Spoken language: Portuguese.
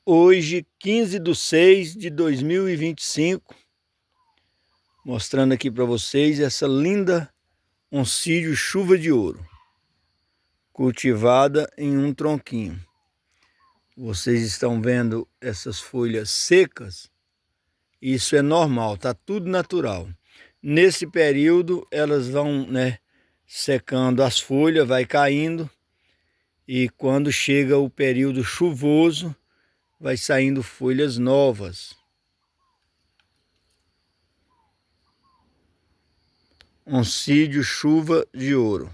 Hoje, 15/6/2025, mostrando aqui para vocês essa linda oncídio chuva de ouro, cultivada em um tronquinho. Vocês estão vendo essas folhas secas? Isso é normal, tá tudo natural. Nesse período elas vão, secando as folhas, vai caindo, e quando chega o período chuvoso, vai saindo folhas novas. Oncídio chuva de ouro.